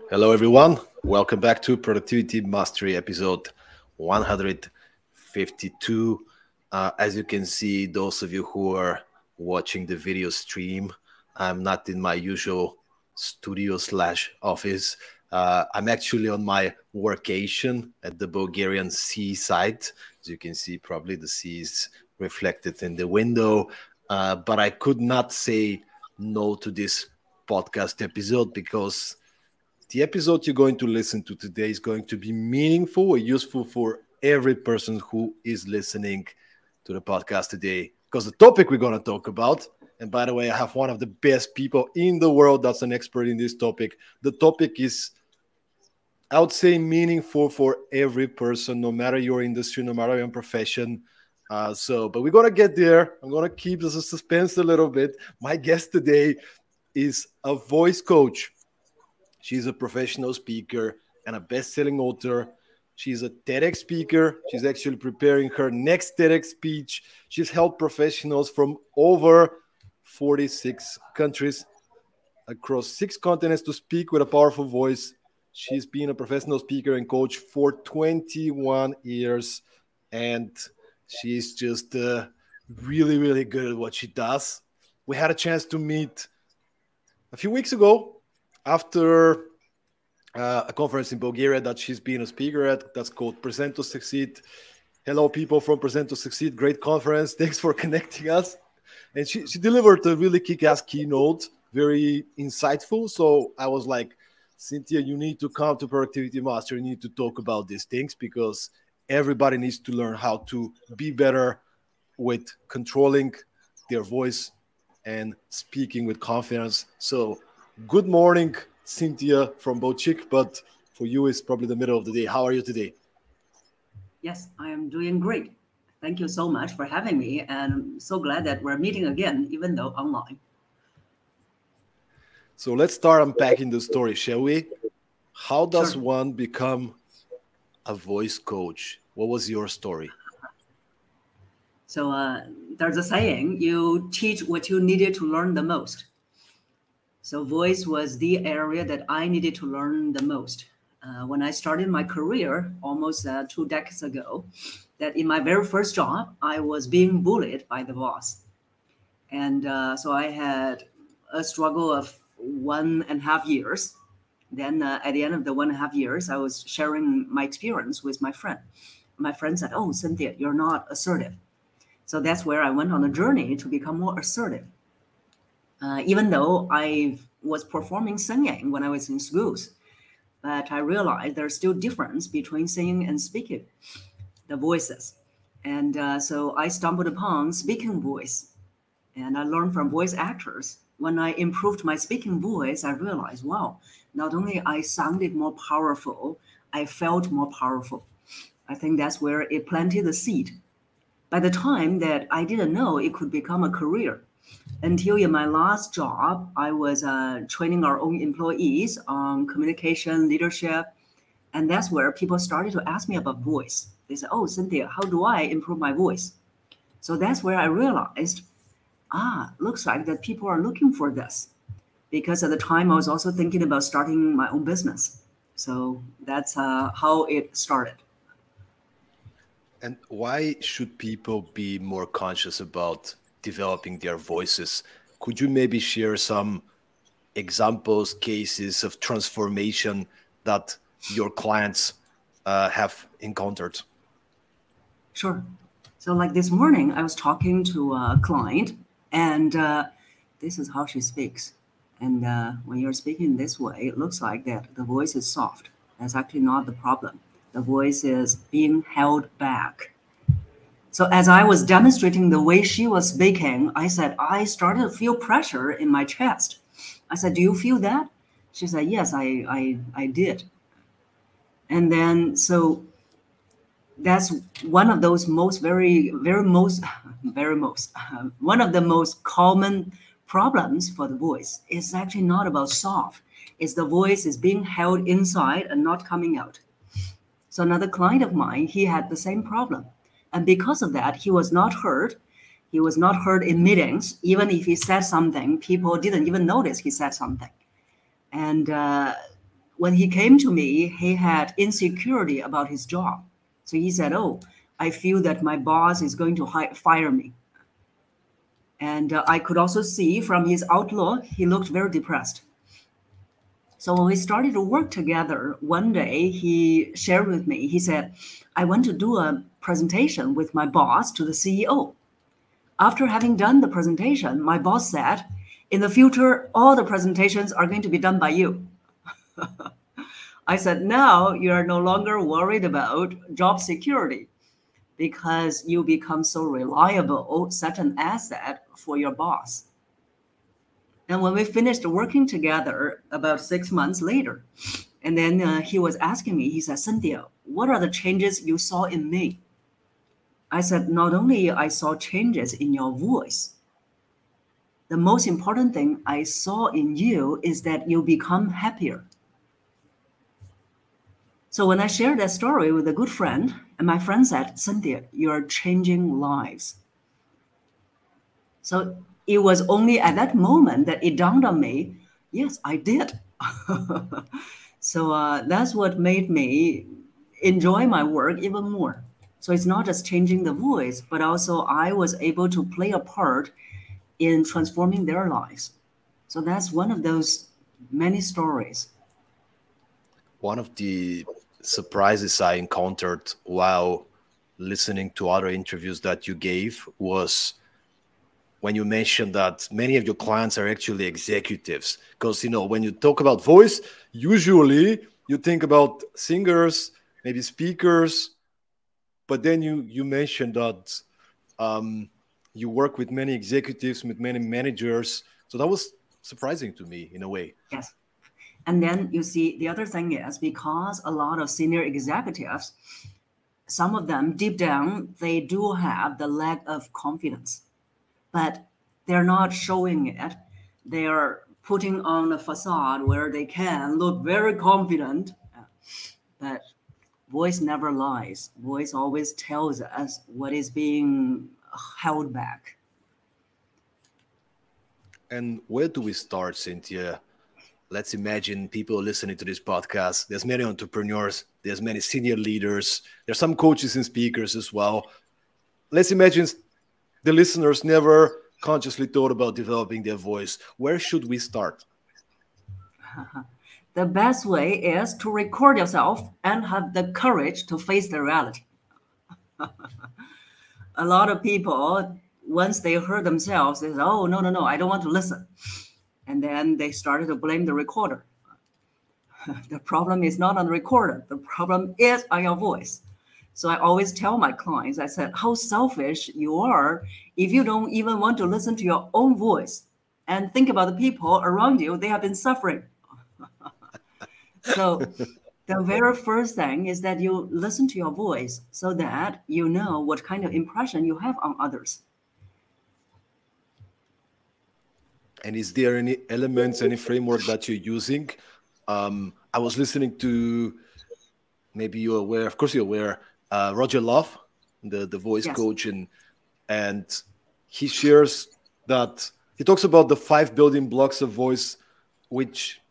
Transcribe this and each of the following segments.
Hello, everyone. Welcome back to Productivity Mastery episode 152. As you can see, those of you who are watching the video stream, I'm not in my usual studio slash office. I'm actually on my workation at the Bulgarian seaside. As you can see, probably the sea is reflected in the window. But I could not say no to this podcast episode because the episode you're going to listen to today is going to be meaningful and useful for every person who is listening to the podcast today. Because the topic we're going to talk about, and by the way, I have one of the best people in the world that's an expert in this topic. The topic is, I would say, meaningful for every person, no matter your industry, no matter your profession. But we're going to get there. I'm going to keep the suspense a little bit. My guest today is a voice coach. She's a professional speaker and a best-selling author. She's a TEDx speaker. She's actually preparing her next TEDx speech. She's helped professionals from over 46 countries across 6 continents to speak with a powerful voice. She's been a professional speaker and coach for 21 years, and she's just really, really good at what she does. We had a chance to meet a few weeks ago after a conference in Bulgaria that she's been a speaker at. That's called Present to Succeed. Hello, people from Present to Succeed. Great conference. Thanks for connecting us. And she delivered a really kick-ass keynote, very insightful. So I was like, Cynthia, you need to come to Productivity Master. You need to talk about these things because everybody needs to learn how to be better with controlling their voice and speaking with confidence. So good morning, Cynthia from Bochik, but for you, it's probably the middle of the day. How are you today? Yes, I am doing great. Thank you so much for having me, and I'm so glad that we're meeting again, even though online. So let's start unpacking the story, shall we? How does one become a voice coach? What was your story? So there's a saying, you teach what you needed to learn the most. So voice was the area that I needed to learn the most. When I started my career almost 2 decades ago, that in my very first job, I was being bullied by the boss. And so I had a struggle of 1.5 years. Then at the end of the 1.5 years, I was sharing my experience with my friend. My friend said, "Oh, Cynthia, you're not assertive." So that's where I went on a journey to become more assertive. Even though I was performing singing when I was in schools, but I realized there's still difference between singing and speaking, the voices. And so I stumbled upon speaking voice, and I learned from voice actors. When I improved my speaking voice, I realized, wow, not only I sounded more powerful, I felt more powerful. I think that's where it planted the seed. By the time that I didn't know it could become a career, until in my last job, I was training our own employees on communication, leadership. And that's where people started to ask me about voice. They said, "Oh, Cynthia, how do I improve my voice?" So that's where I realized, looks like that people are looking for this. Because at the time, I was also thinking about starting my own business. So that's how it started. And why should people be more conscious about developing their voices? Could you maybe share some examples, cases of transformation that your clients have encountered? Sure. So like this morning, I was talking to a client, and this is how she speaks. And when you're speaking this way, it looks like that the voice is soft. That's actually not the problem. The voice is being held back. So as I was demonstrating the way she was speaking, I said, I started to feel pressure in my chest. I said, "Do you feel that?" She said, "Yes, I did." And then, so that's one of those one of the most common problems for the voice. It's actually not about soft. It's the voice is being held inside and not coming out. So another client of mine, he had the same problem. And because of that, he was not heard. He was not heard in meetings. Even if he said something, people didn't even notice he said something. And when he came to me, he had insecurity about his job. So he said, "Oh, I feel that my boss is going to fire me." And I could also see from his outlook, he looked very depressed. So when we started to work together, one day he shared with me, he said, "I want to do a presentation with my boss to the CEO. After having done the presentation, my boss said, in the future, all the presentations are going to be done by you." I said, "Now you are no longer worried about job security because you become so reliable, such an asset for your boss." And when we finished working together about 6 months later, and then he was asking me, he said, "Cynthia, what are the changes you saw in me?" I said, "Not only I saw changes in your voice, the most important thing I saw in you is that you become happier." So when I shared that story with a good friend, and my friend said, "Cynthia, you're changing lives." So it was only at that moment that it dawned on me, yes, I did. So that's what made me enjoy my work even more. So it's not just changing the voice, but also I was able to play a part in transforming their lives. So that's one of those many stories. One of the surprises I encountered while listening to other interviews that you gave was when you mentioned that many of your clients are actually executives. Because, you know, when you talk about voice, usually you think about singers, maybe speakers, but then you mentioned that you work with many executives, with many managers. So that was surprising to me in a way. Yes. And then you see, the other thing is because a lot of senior executives, some of them deep down, they do have the lack of confidence, but they're not showing it. They are putting on a facade where they can look very confident, but voice never lies. Voice always tells us what is being held back. And where do we start, Cynthia? Let's imagine people listening to this podcast. There's many entrepreneurs. There's many senior leaders. There's some coaches and speakers as well. Let's imagine the listeners never consciously thought about developing their voice. Where should we start? The best way is to record yourself and have the courage to face the reality. A lot of people, once they heard themselves, they say, "Oh, no, no, no, I don't want to listen." And then they started to blame the recorder. The problem is not on the recorder. The problem is on your voice. So I always tell my clients, I said, how selfish you are if you don't even want to listen to your own voice and think about the people around you. They have been suffering. So the very first thing is that you listen to your voice so that you know what kind of impression you have on others. And is there any elements, any framework that you're using? I was listening to, maybe you're aware, of course you're aware, Roger Love, the voice Yes. coach, and he shares that he talks about the 5 building blocks of voice, which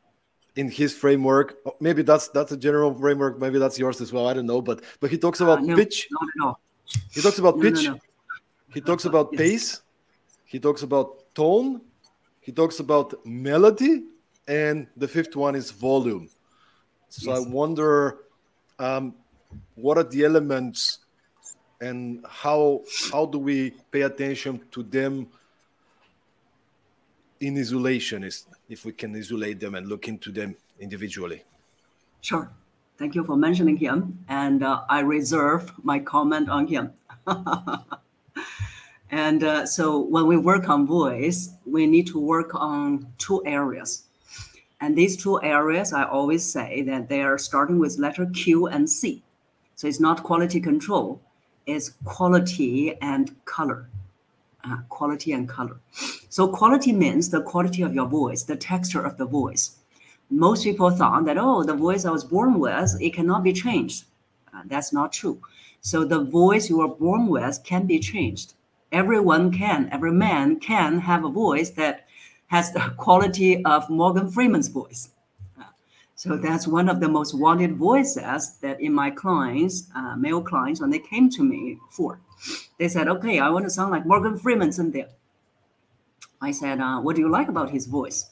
in his framework, maybe that's a general framework, maybe that's yours as well, I don't know, but he talks about No, pitch. not at all. He talks about pitch. No. He talks about Yes. pace. He talks about tone. He talks about melody, and the 5th one is volume. So Yes. I wonder, what are the elements, and how do we pay attention to them in isolation, if we can isolate them and look into them individually? Sure. Thank you for mentioning him. And I reserve my comment on him. And so when we work on voice, we need to work on 2 areas. And these 2 areas, I always say that they are starting with letter Q and C. So it's not quality control, it's quality and color. Quality and color. So quality means the quality of your voice, the texture of the voice. Most people thought that, oh, the voice I was born with, it cannot be changed. That's not true. So the voice you were born with can be changed. Everyone can, every man can have a voice that has the quality of Morgan Freeman's voice. So that's one of the most wanted voices that in my clients, male clients, when they came to me for. They said, okay, I want to sound like Morgan Freeman, Cynthia. I said, what do you like about his voice?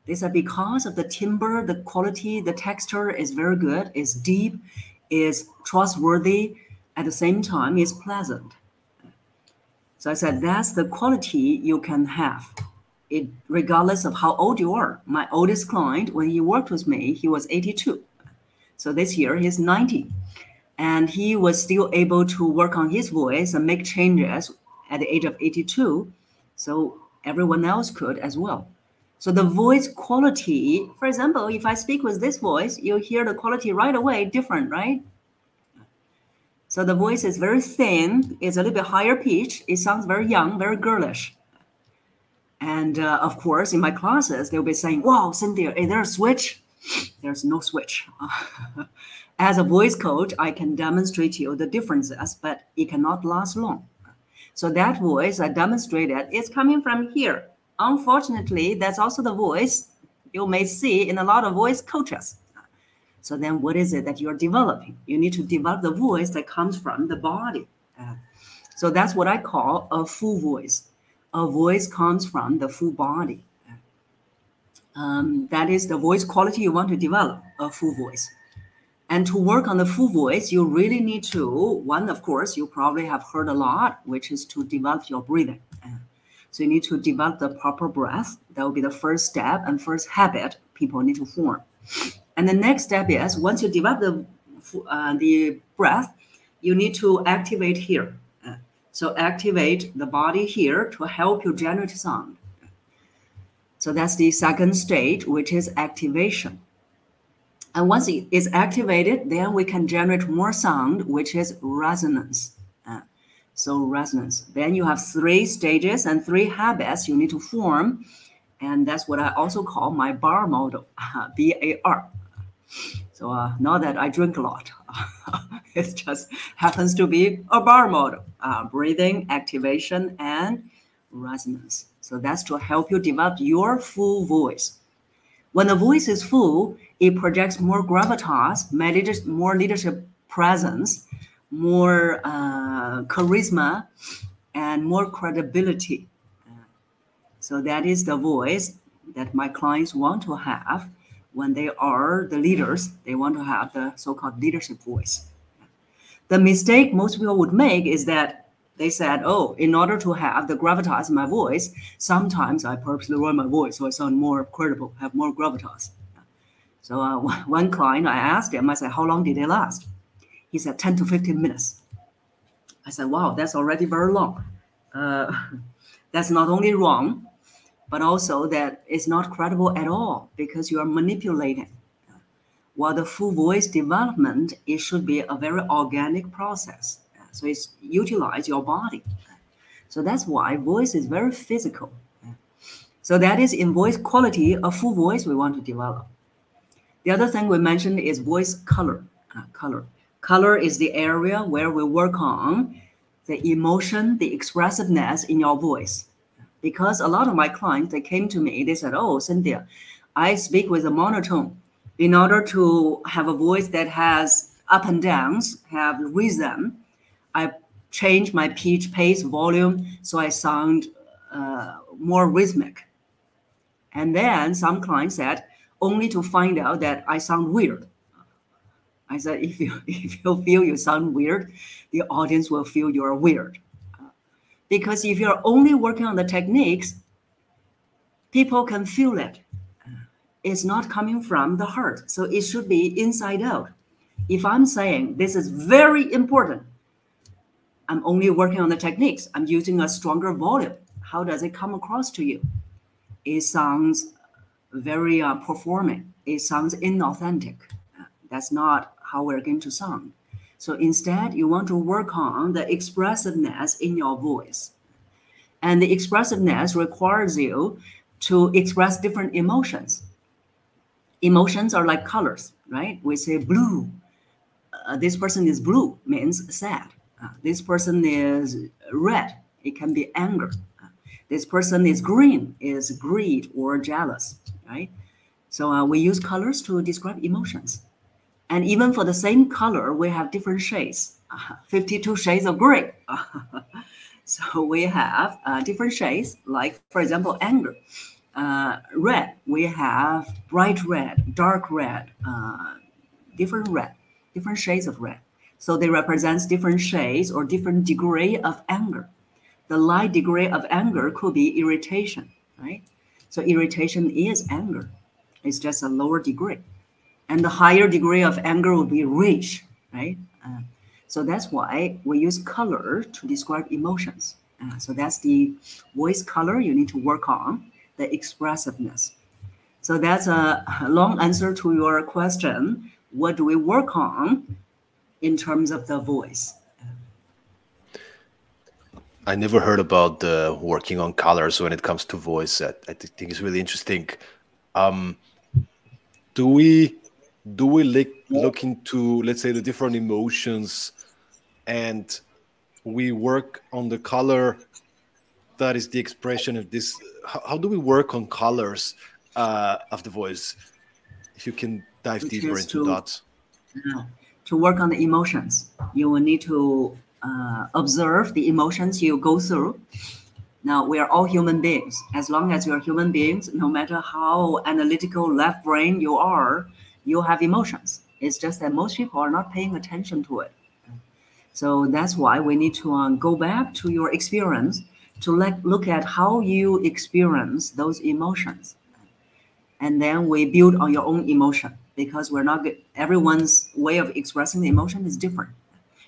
They said, because of the timbre, the quality, the texture is very good, is deep, is trustworthy, at the same time, is pleasant. So I said, that's the quality you can have, it regardless of how old you are. My oldest client, when he worked with me, he was 82. So this year he's 90. And he was still able to work on his voice and make changes at the age of 82. So everyone else could as well. So the voice quality, for example, if I speak with this voice, you'll hear the quality right away different, right? So the voice is very thin, it's a little bit higher pitch, it sounds very young, very girlish. And of course, in my classes, they'll be saying, wow, Cynthia, is there a switch? There's no switch. As a voice coach, I can demonstrate to you the differences, but it cannot last long. So that voice I demonstrated is coming from here. Unfortunately, that's also the voice you may see in a lot of voice coaches. So then what is it that you're developing? You need to develop the voice that comes from the body. So that's what I call a full voice. A voice comes from the full body. That is the voice quality you want to develop, a full voice. And to work on the full voice, you really need to, one, of course, you probably have heard a lot, which is to develop your breathing. So you need to develop the proper breath. That will be the first step and first habit people need to form. And the next step is, once you develop the breath, you need to activate here. So activate the body here to help you generate sound. So that's the second stage, which is activation. And once it is activated, then we can generate more sound, which is resonance. So resonance. Then you have 3 stages and 3 habits you need to form. And that's what I also call my bar model, BAR. So not that I drink a lot. It just happens to be a bar model. Breathing, activation, and resonance. So that's to help you develop your full voice. When the voice is full, it projects more gravitas, more leadership presence, more charisma, and more credibility. So that is the voice that my clients want to have when they are the leaders. They want to have the so-called leadership voice. The mistake most people would make is that they said, oh, in order to have the gravitas in my voice, sometimes I purposely lower my voice so I sound more credible, have more gravitas. So one client, I asked him, I said, how long did they last? He said 10 to 15 minutes. I said, wow, that's already very long. That's not only wrong, but also that it's not credible at all because you are manipulating. While the full voice development, it should be a very organic process. So it's utilize your body. So that's why voice is very physical. So that is in voice quality, a full voice we want to develop. The other thing we mentioned is voice color. Color is the area where we work on the emotion, the expressiveness in your voice. Because a lot of my clients, they came to me, they said, oh, Cynthia, I speak with a monotone. In order to have a voice that has up and downs, have rhythm, I change my pitch, pace, volume, so I sound more rhythmic. And then some clients said, only to find out that I sound weird. I said, if you feel you sound weird, the audience will feel you're weird. Because if you're only working on the techniques, people can feel it. It's not coming from the heart. So it should be inside out. If I'm saying this is very important, I'm only working on the techniques. I'm using a stronger volume. How does it come across to you? It sounds very performing. It sounds inauthentic. That's not how we're going to sound. So instead, you want to work on the expressiveness in your voice. And the expressiveness requires you to express different emotions. Emotions are like colors, right? We say blue. This person is blue, means sad. This person is red. It can be anger. This person is green, is greed or jealous, right? So we use colors to describe emotions. And even for the same color, we have different shades, 52 shades of gray. So we have different shades, like, for example, anger. Red, we have bright red, dark red, different shades of red. So they represent different shades or different degree of anger. The light degree of anger could be irritation, right? So irritation is anger. It's just a lower degree. And the higher degree of anger would be rage, right? So that's why we use color to describe emotions. So that's the voice color you need to work on, the expressiveness. So that's a long answer to your question. What do we work on in terms of the voice? I never heard about working on colors when it comes to voice. I think it's really interesting. Um, do we look into, let's say, the different emotions, and we work on the color that is the expression of this? How do we work on colors of the voice? If you can dive Which deeper is into that. to work on the emotions. You will need to observe the emotions you go through. Now, we are all human beings. As long as you're human beings, no matter how analytical left brain you are, you have emotions. It's just that most people are not paying attention to it. So that's why we need to go back to your experience to look at how you experience those emotions. And then we build on your own emotion, because we're not good. Everyone's way of expressing the emotion is different.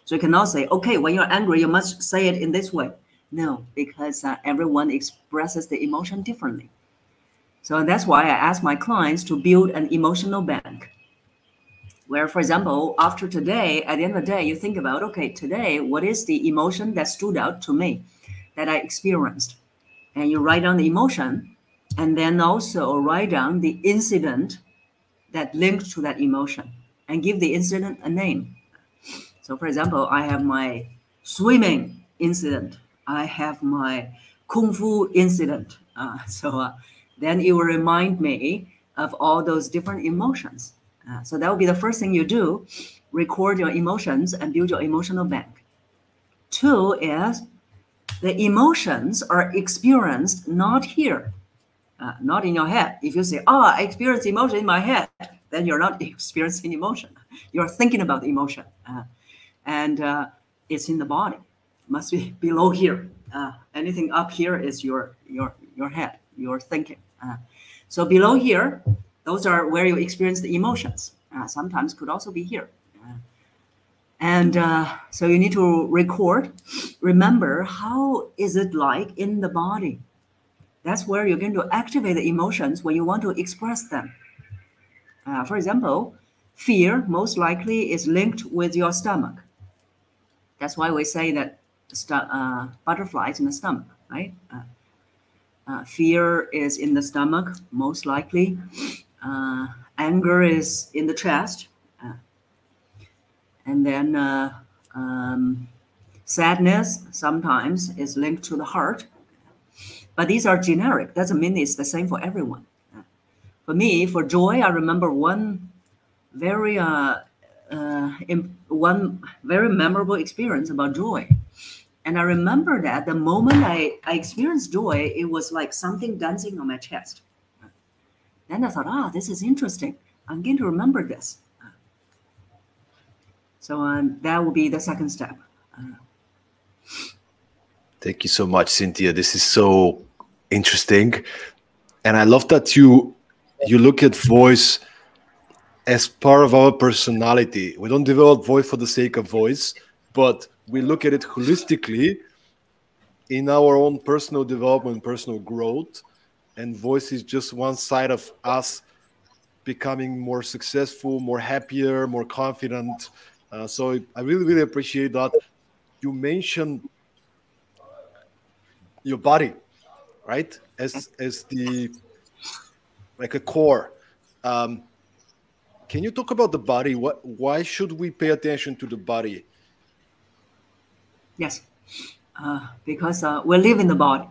So you cannot say, okay, when you're angry, you must say it in this way. No, because everyone expresses the emotion differently. So that's why I ask my clients to build an emotional bank, where, for example, after today, at the end of the day, you think about, okay, today, what is the emotion that stood out to me, that I experienced? And you write down the emotion, and then also write down the incident that linked to that emotion, and give the incident a name. So, for example, I have my swimming incident. I have my kung fu incident. Then it will remind me of all those different emotions. So that will be the first thing you do: record your emotions and build your emotional bank. Two is the emotions are experienced not here, not in your head. If you say, "Oh, I experience emotion in my head," then you're not experiencing emotion. You're thinking about the emotion. And it's in the body. Must be below here. Anything up here is your head, your thinking. So below here, those are where you experience the emotions. Sometimes could also be here. And so you need to record, remember how is it like in the body. That's where you're going to activate the emotions when you want to express them. For example, fear most likely is linked with your stomach. That's why we say that butterflies in the stomach, right? Fear is in the stomach, most likely. Anger is in the chest. And then sadness sometimes is linked to the heart. But these are generic. Doesn't mean it's the same for everyone. For me, for joy, I remember one very memorable experience about joy. And I remember that the moment I experienced joy, it was like something dancing on my chest. Then I thought, this is interesting. I'm going to remember this. So that will be the second step. Thank you so much, Cynthia. This is so interesting. And I love that you look at voice as part of our personality. We don't develop voice for the sake of voice, but we look at it holistically in our own personal development, personal growth. And voice is just one side of us becoming more successful, more happier, more confident. So I really, really appreciate that. You mentioned your body, right? As the, like, a core. Can you talk about the body? Why should we pay attention to the body? Yes, because we live in the body.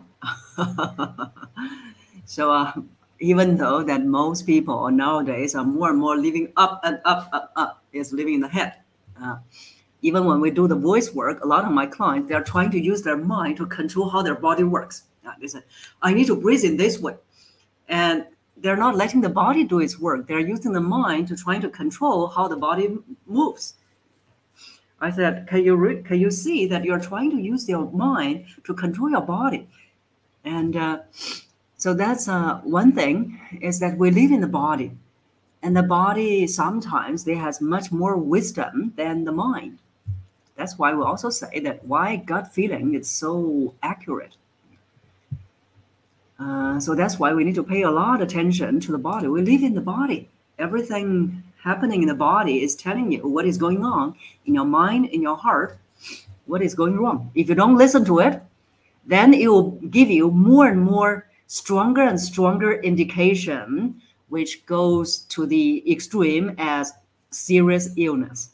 So even though that most people nowadays are more and more living up and up, up, up, is living in the head. Even when we do the voice work, a lot of my clients, they're trying to use their mind to control how their body works. They say, I need to breathe in this way. And they're not letting the body do its work. They're using the mind to try to control how the body moves. I said, can you see that you're trying to use your mind to control your body? And so that's one thing, is that we live in the body. And the body sometimes there has much more wisdom than the mind. That's why we also say that why gut feeling is so accurate. So that's why we need to pay a lot of attention to the body. We live in the body. Everything happening in the body is telling you what is going on in your mind, in your heart, what is going wrong. If you don't listen to it, then it will give you more and more stronger and stronger indication, which goes to the extreme as serious illness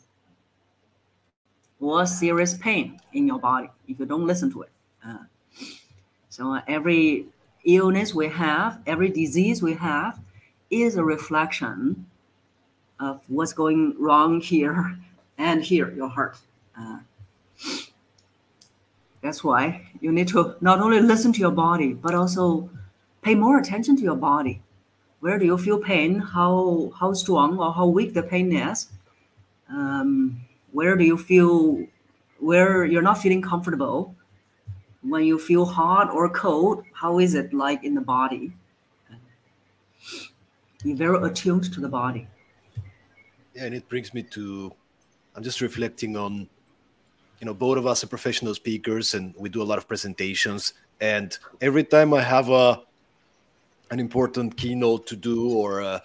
or serious pain in your body if you don't listen to it. So every illness we have, every disease we have is a reflection of what's going wrong here and here, your heart. That's why you need to not only listen to your body, but also pay more attention to your body. Where do you feel pain? How strong or how weak the pain is? Where do you feel, where you're not feeling comfortable? When you feel hot or cold, how is it like in the body? Be very attuned to the body. Yeah, and it brings me to, I'm just reflecting on, both of us are professional speakers and we do a lot of presentations. And every time I have an important keynote to do or a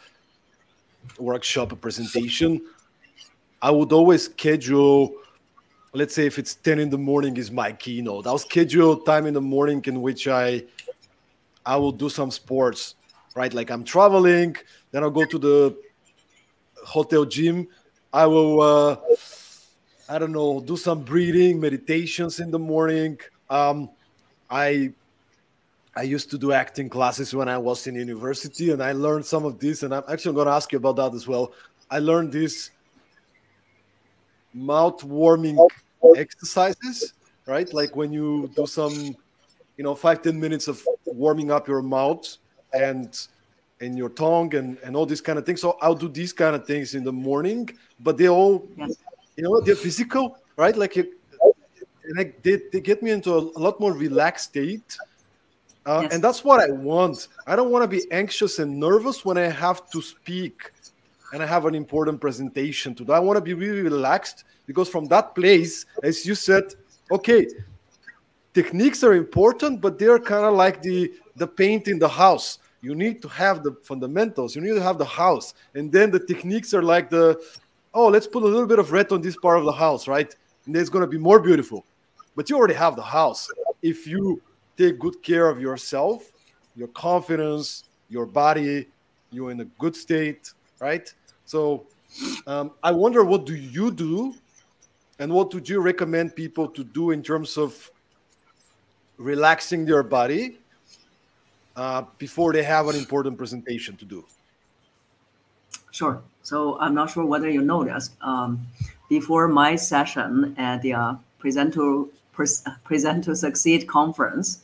workshop, a presentation, I would always schedule, let's say if it's 10 in the morning is my keynote, I'll schedule time in the morning in which I will do some sports, right? Like I'm traveling, then I'll go to the hotel gym. I will, I don't know, do some breathing, meditations in the morning. I used to do acting classes when I was in university, and I learned some of this, and I'm actually going to ask you about that as well. I learned this mouth-warming exercises, right? Like when you do some, 5-10 minutes of warming up your mouth and your tongue and all these kind of things. So I'll do these kind of things in the morning, but they all, Yes. they're physical, right? Like they get me into a lot more relaxed state. Yes. And that's what I want. I don't want to be anxious and nervous when I have to speak and I have an important presentation to do. I want to be really relaxed because from that place, as you said, okay, techniques are important, but they're kind of like the paint in the house. You need to have the fundamentals. You need to have the house. And then the techniques are like let's put a little bit of red on this part of the house, right? And it's going to be more beautiful. But you already have the house. If you take good care of yourself, your confidence, your body, you're in a good state, right? So I wonder, what do you do and what would you recommend people to do in terms of relaxing their body before they have an important presentation to do? Sure. So I'm not sure whether you noticed, before my session at the Present to Succeed conference,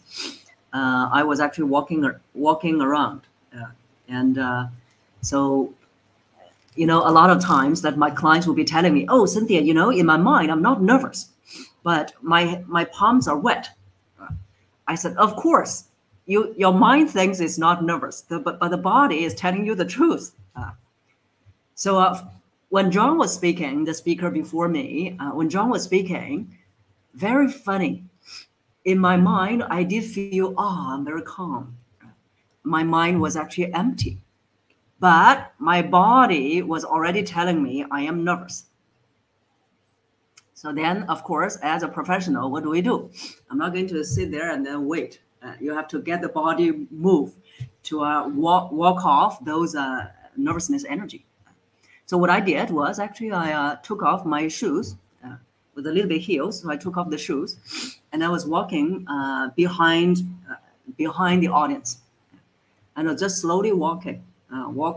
I was actually walking around, and so a lot of times that my clients will be telling me, "Oh, Cynthia, in my mind I'm not nervous, but my palms are wet." I said, "Of course, your mind thinks it's not nervous, but the body is telling you the truth." So when John was speaking, the speaker before me, when John was speaking, very funny. In my mind, I did feel, I'm very calm. My mind was actually empty. But my body was already telling me I am nervous. So then, of course, as a professional, what do? I'm not going to sit there and then wait. You have to get the body move to walk off those nervousness energy. So what I did was actually I took off my shoes with a little bit heels. So I took off the shoes and I was walking behind the audience. and just slowly walk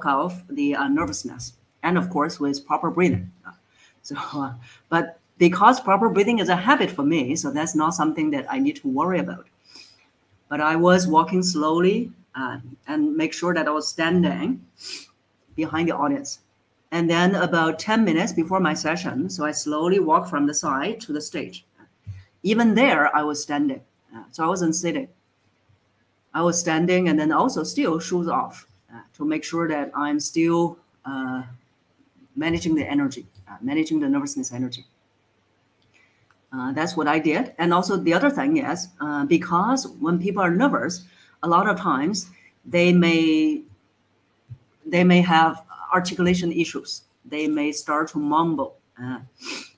off the nervousness, and of course with proper breathing. But because proper breathing is a habit for me, so that's not something that I need to worry about. But I was walking slowly and make sure that I was standing behind the audience. And then about 10 minutes before my session, so I slowly walk from the side to the stage. Even there, I was standing. So I wasn't sitting. I was standing and then also still shoes off to make sure that I'm still managing the energy, managing the nervousness energy. That's what I did. And also the other thing is, because when people are nervous, a lot of times they may have articulation issues. They may start to mumble.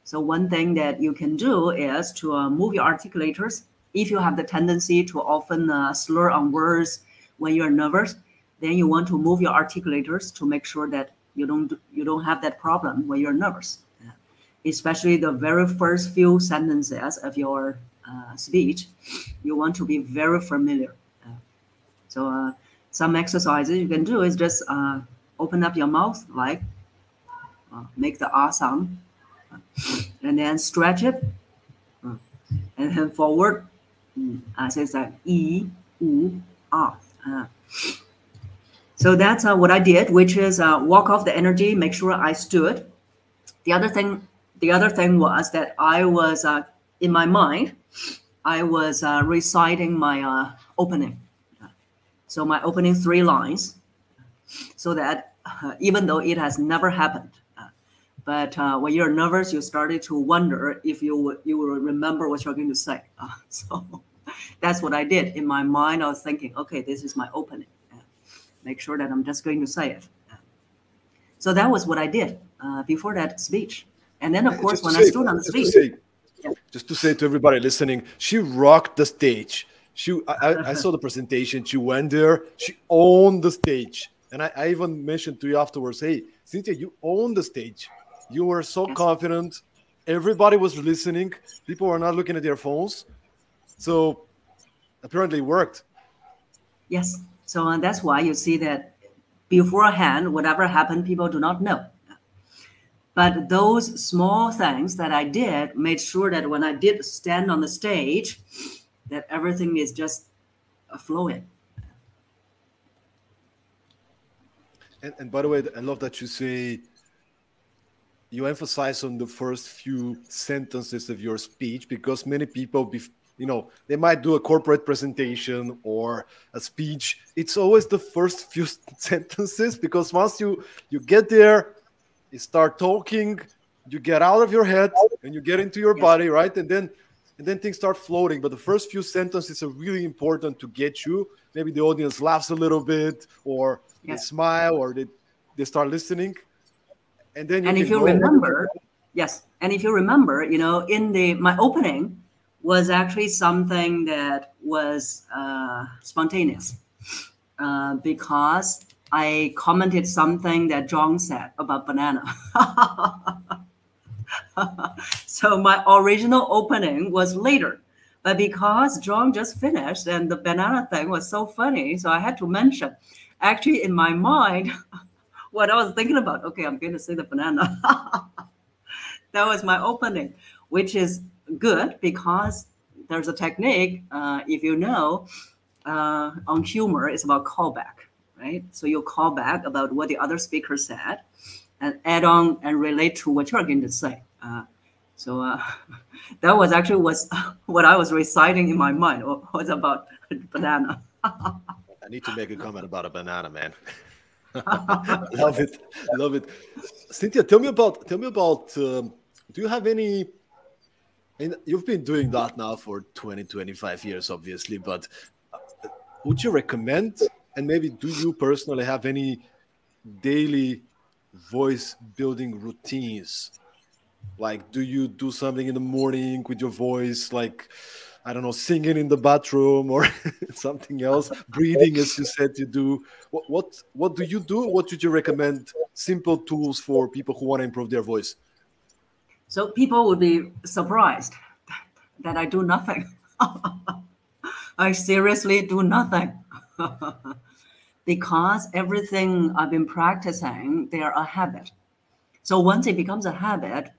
So one thing that you can do is to move your articulators. If you have the tendency to often slur on words when you're nervous, then you want to move your articulators to make sure that you don't have that problem when you're nervous. Especially the very first few sentences of your speech, you want to be very familiar. So some exercises you can do is just open up your mouth, like make the ah sound, and then stretch it, and then forward. So it's like e, u, ah. So that's what I did, which is walk off the energy, make sure I stood. The other thing was that I was in my mind, I was reciting my opening. So my opening 3 lines, so that even though it has never happened, but when you're nervous, you started to wonder if you will remember what you're going to say. So that's what I did. In my mind, I was thinking, okay, this is my opening. Make sure that I'm just going to say it. So that was what I did before that speech. And then, of course, when I stood on the stage. Just to say to everybody listening, she rocked the stage. I saw the presentation. She went there. She owned the stage. And I even mentioned to you afterwards, hey, Cynthia, you owned the stage. You were so confident. Everybody was listening. People were not looking at their phones. So apparently it worked. Yes. So that's why you see that beforehand, whatever happened, people do not know. But those small things that I did made sure that when I did stand on the stage, that everything is just flowing. And by the way, I love that you say, you emphasize on the first few sentences of your speech, because many people, they might do a corporate presentation or a speech. It's always the first few sentences, because once you get there, you start talking, you get out of your head and you get into your body, right? And then things start floating. But the first few sentences are really important to get you. Maybe the audience laughs a little bit, or they smile, or they start listening. And then if you remember, in my opening was actually something that was spontaneous, because I commented something that John said about banana. So my original opening was later, but because John just finished and the banana thing was so funny, so I had to mention. Actually, in my mind, what I was thinking about, okay, I'm going to say the banana. That was my opening, which is good because there's a technique, if you know, on humor, it's about callback, right? So you call back about what the other speaker said and add on and relate to what you're going to say. So that was actually what I was reciting in my mind, was about banana. I need to make a comment about a banana, man. Love it. Cynthia, tell me about. Do you have any? And you've been doing that now for 20, 25 years, obviously. But would you recommend? And maybe do you personally have any daily voice building routines? Like, do you do something in the morning with your voice, like, I don't know, singing in the bathroom or something else, breathing as you said you do? What do you do? What would you recommend? Simple tools for people who want to improve their voice. So people would be surprised that I do nothing. I seriously do nothing. because everything I've been practicing, they are a habit. So once it becomes a habit,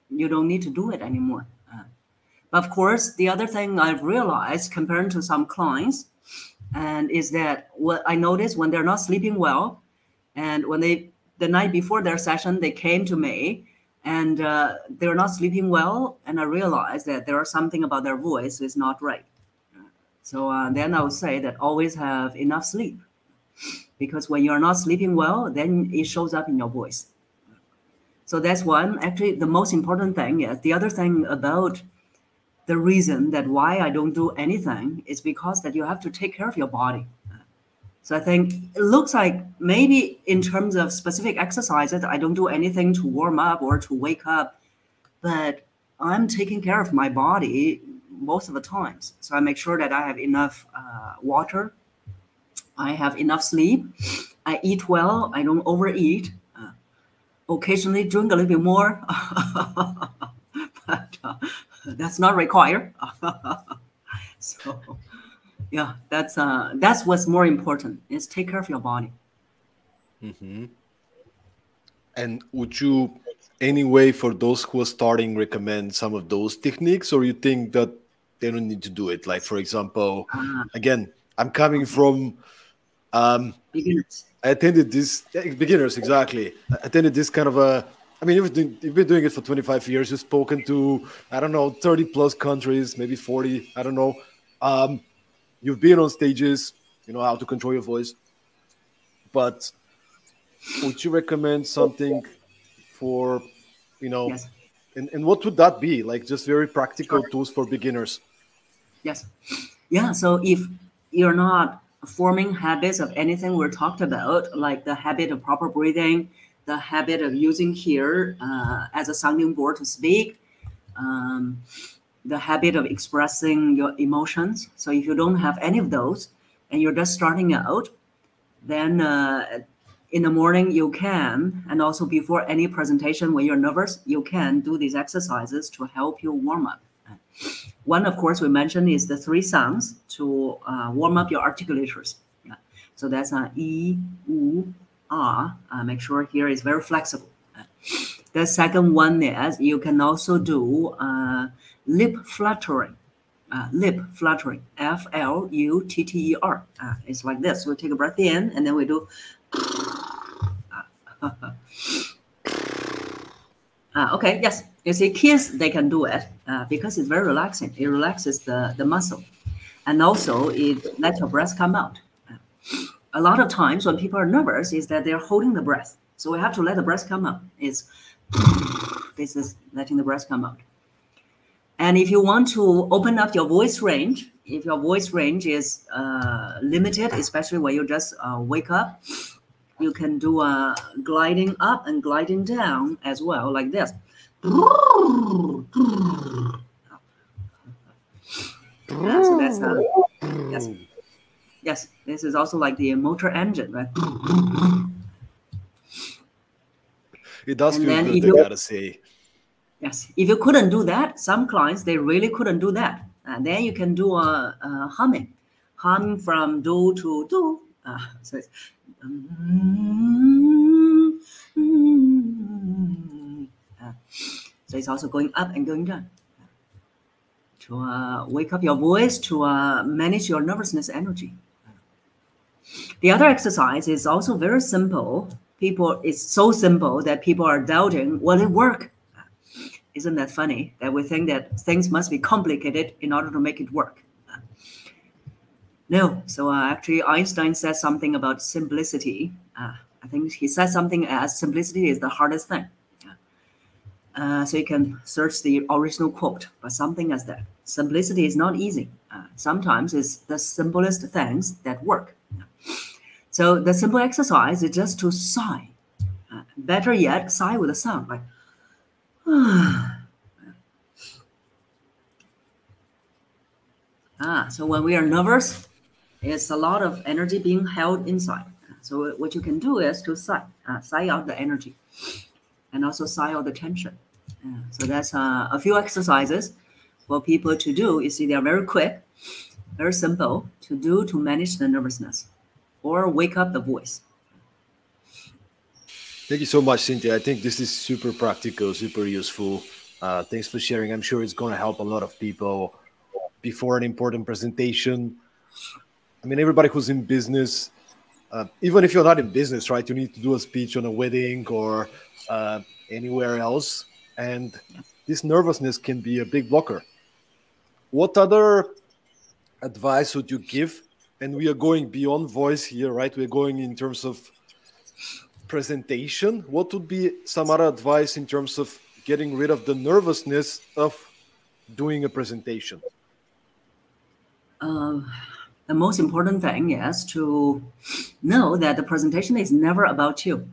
you don't need to do it anymore. But of course, the other thing I've realized comparing to some clients, and is that what I notice when they're not sleeping well, and when the night before their session, they came to me and they're not sleeping well, and I realized that there are something about their voice is not right. So then I would say that always have enough sleep, because when you're not sleeping well, then it shows up in your voice. So that's one. Actually, the most important thing is the other thing about the reason that why I don't do anything is because that you have to take care of your body. So I think it looks like maybe in terms of specific exercises, I don't do anything to warm up or to wake up, but I'm taking care of my body most of the times. So I make sure that I have enough water, I have enough sleep, I eat well, I don't overeat. Occasionally drink a little bit more, but that's not required. So yeah, that's what's more important, is take care of your body. Mm-hmm. And would you, anyway, for those who are starting, recommend some of those techniques, or you think that they don't need to do it? Like, for example, again, I'm coming from beginners. I attended this beginners, exactly. I attended this kind of a. I mean, you've been doing it for 25 years. You've spoken to, I don't know, 30 plus countries, maybe 40. I don't know. You've been on stages. You know how to control your voice. But would you recommend something for, Yes. and what would that be? Like just very practical Sure. tools for beginners. Yes. Yeah. So if you're not forming habits of anything we're talked about, like the habit of proper breathing, the habit of using here as a sounding board to speak, um, the habit of expressing your emotions. So if you don't have any of those and you're just starting out, then in the morning you can, and also before any presentation when you're nervous, you can do these exercises to help you warm up. One, of course, we mentioned is the 3 sounds to warm up your articulators. Yeah. So that's E, U, R. Make sure here is very flexible. The second one is you can also do lip fluttering. Lip fluttering, F-L-U-T-T-E-R. It's like this. We take a breath in, and then we do. Okay, yes. You see, kids, they can do it because it's very relaxing. It relaxes the muscle. And also, it lets your breath come out. A lot of times when people are nervous is that they're holding the breath. So we have to let the breath come out. This is letting the breath come out. And if you want to open up your voice range, if your voice range is limited, especially when you just wake up, you can do a gliding up and gliding down as well, like this. So that's yes, yes. This is also like the motor engine, right? It does And feel then good, if I you gotta say. yes, if you couldn't do that, some clients they really couldn't do that, and then you can do a humming, hum from do to do. So it's so it's also going up and going down to wake up your voice, to manage your nervousness energy. The other exercise is also very simple. It's so simple that people are doubting, will it work? Isn't that funny that we think that things must be complicated in order to make it work? No. So actually, Einstein said something about simplicity. I think he said something as simplicity is the hardest thing. So you can search the original quote, but something as that. Simplicity is not easy. Sometimes it's the simplest things that work. So the simple exercise is just to sigh. Better yet, sigh with a sound like. So when we are nervous, it's a lot of energy being held inside. So what you can do is to sigh out the energy, and also sigh out the tension. So that's a few exercises for people to do. You see, they're very quick, very simple to do to manage the nervousness or wake up the voice. Thank you so much, Cynthia. I think this is super practical, super useful. Thanks for sharing. I'm sure it's going to help a lot of people before an important presentation. I mean, everybody who's in business, even if you're not in business, right, you need to do a speech on a wedding or anywhere else. And this nervousness can be a big blocker. What other advice would you give? And we are going beyond voice here, right? We're going in terms of presentation. What would be some other advice in terms of getting rid of the nervousness of doing a presentation? The most important thing is to know that the presentation is never about you.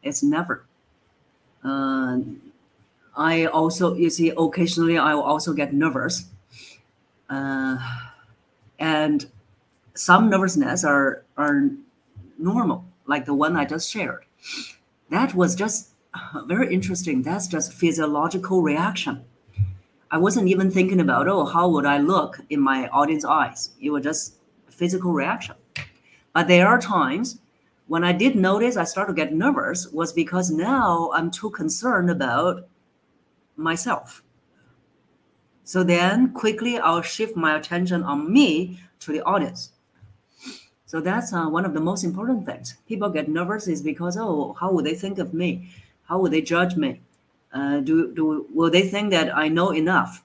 It's never. I also, you see, occasionally I will also get nervous. And some nervousness are normal, like the one I just shared. That was just very interesting. That's just physiological reaction. I wasn't even thinking about, oh, how would I look in my audience eyes? It was just a physical reaction. But there are times when I did notice I started to get nervous was because now I'm too concerned about myself. So then quickly I'll shift my attention on me to the audience. So that's one of the most important things. People get nervous is because, oh, how will they think of me? How will they judge me? Will they think that I know enough?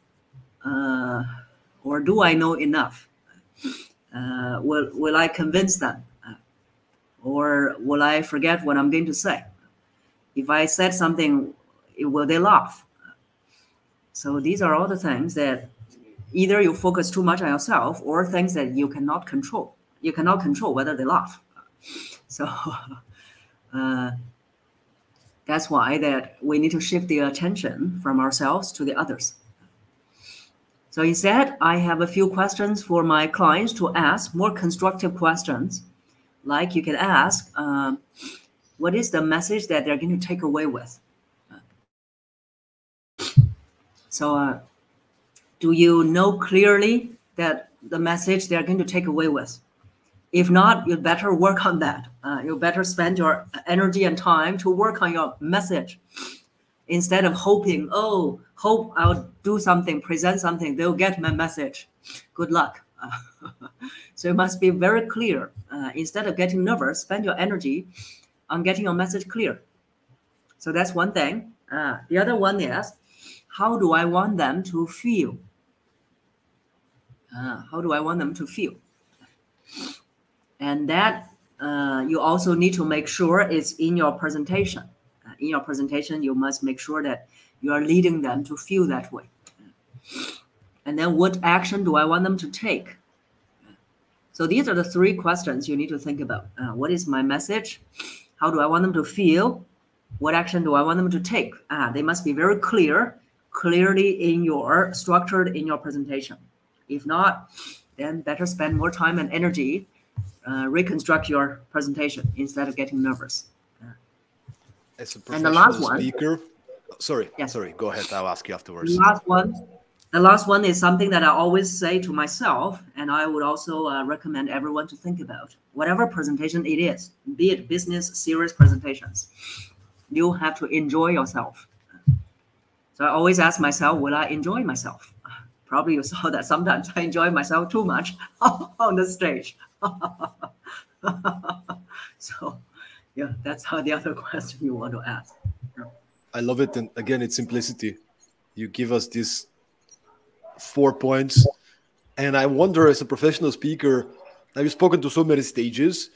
Or do I know enough? Will I convince them? Or will I forget what I'm going to say? If I said something, will they laugh? So these are all the things that either you focus too much on yourself or things that you cannot control. You cannot control whether they laugh. So that's why that we need to shift the attention from ourselves to the others. So instead, I have a few questions for my clients to ask, more constructive questions. Like you can ask, what is the message that they're going to take away with? So do you know clearly that the message they're going to take away with? If not, you better work on that. You better spend your energy and time to work on your message instead of hoping, oh, hope I'll do something, present something, they'll get my message. Good luck. So you must be very clear. Instead of getting nervous, spend your energy on getting your message clear. So that's one thing. The other one is, how do I want them to feel? How do I want them to feel? And that you also need to make sure it's in your presentation. In your presentation, you must make sure that you are leading them to feel that way. And then what action do I want them to take? So these are the three questions you need to think about. What is my message? How do I want them to feel? What action do I want them to take? They must be very clearly structured in your presentation. If not, then better spend more time and energy reconstruct your presentation instead of getting nervous. As a professional speaker, yes. sorry, go ahead. I'll ask you afterwards. The last one is something that I always say to myself, and I would also recommend everyone to think about. Whatever presentation it is, be it business, serious presentations, you have to enjoy yourself. So I always ask myself, will I enjoy myself? Probably you saw that sometimes I enjoy myself too much on the stage. So, yeah, that's how the other question you want to ask. I love it. And again, it's simplicity. You give us these 4 points. And I wonder, as a professional speaker, now you've spoken to so many stages,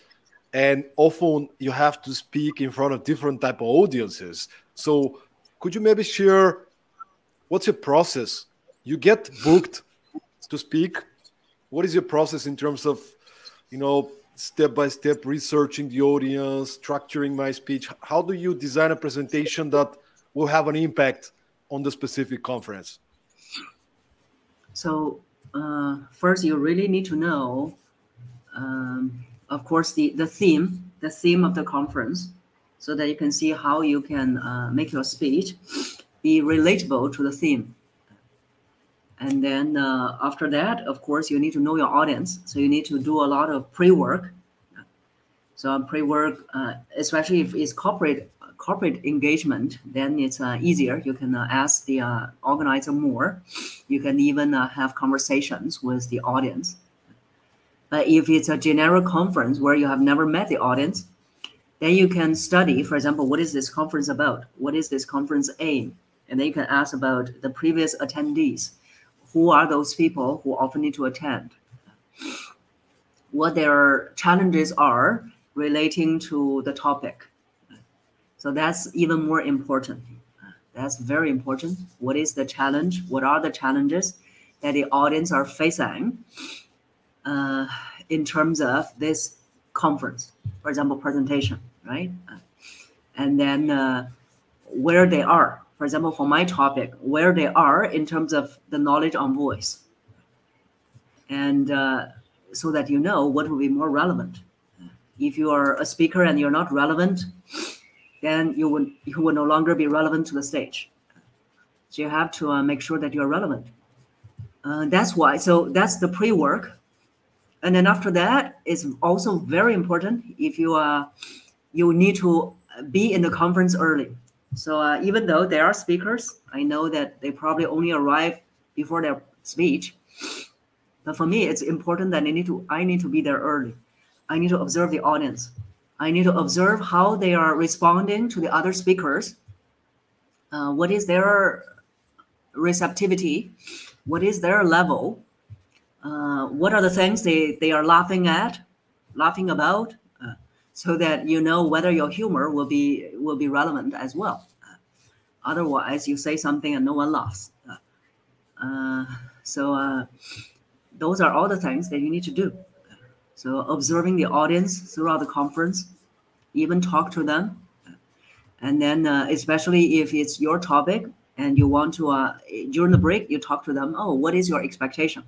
and often you have to speak in front of different type of audiences. So could you maybe share what's your process? You get booked to speak. What is your process in terms of, step-by-step researching the audience, structuring my speech? How do you design a presentation that will have an impact on the specific conference? So first, you really need to know, of course, the theme of the conference, so that you can see how you can make your speech be relatable to the theme. And then after that, of course, you need to know your audience. So you need to do a lot of pre-work. So on pre-work, especially if it's corporate engagement, then it's easier. You can ask the organizer more. You can even have conversations with the audience. But if it's a general conference where you have never met the audience, then you can study, for example, what is this conference about? What is this conference aim? And then you can ask about the previous attendees. Who are those people who often need to attend? What their challenges are relating to the topic. So that's even more important. That's very important. What is the challenge? What are the challenges that the audience are facing in terms of this conference? For example, presentation, right? And then where they are. For example, for my topic, where they are in terms of the knowledge on voice. And so that you know what will be more relevant. If you are a speaker and you're not relevant, then you will no longer be relevant to the stage. So you have to make sure that you're relevant. That's why. So that's the pre-work. And then after that, it's also very important if you need to be in the conference early. So even though there are speakers, I know that they probably only arrive before their speech. But for me, it's important that I need to be there early. I need to observe the audience. I need to observe how they are responding to the other speakers. What is their receptivity? What is their level? What are the things they are laughing about? So that you know whether your humor will be relevant as well. Otherwise, you say something and no one laughs. So those are all the things that you need to do. So observing the audience throughout the conference, even talk to them. And then especially if it's your topic and you want to, during the break, you talk to them, oh, what is your expectation?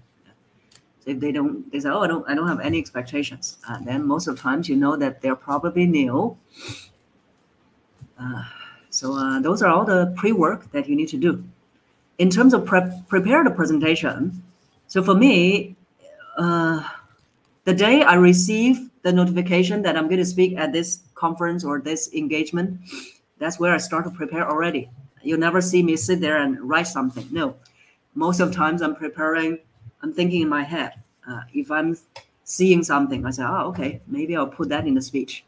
So if they say, oh, I don't have any expectations. Then most of the times you know that they're probably new. So those are all the pre-work that you need to do. In terms of prepare the presentation, so for me, the day I receive the notification that I'm going to speak at this conference or this engagement, that's where I start to prepare already. You'll never see me sit there and write something. No, most of the times I'm preparing, I'm thinking in my head. If I'm seeing something, I say, oh, okay, maybe I'll put that in the speech.